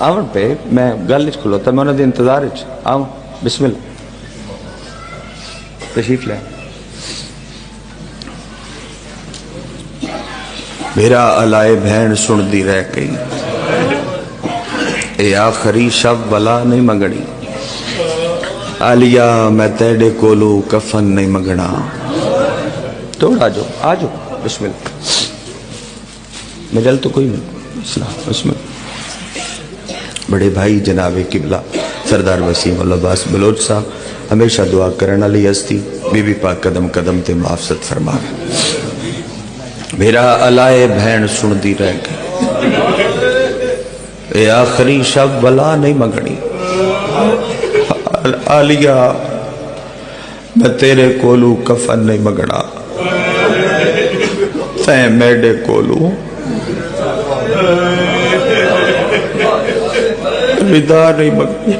آون پہ میں گل نہیں کھلوتا، میں انہوں نے انتظار آؤں. بسم اللہ تشریف لیں. میرا علائے بہن سن دی رہ گئی، اے آخری شب بلا نہیں منگنی، آلیا میں تیرے کولو کفن نہیں منگنا. توڑ آ جاؤ بسم اللہ. مجل تو کوئی نہیں. بسم اللہ. بڑے بھائی جناب قبلہ سردار وسیم العباس بلوچ صاحب ہمیشہ دعا کرن علی ہستی، بی بی پاک قدم قدم تے معافست فرما. میرا علائے بہن سن دی رہ گئی، اے آخری شب بلا نہیں منگنی، آلیا میں تیرے کولو کفن نہیں منگنا، تے میڈے کولو ردا نہیں منگنی.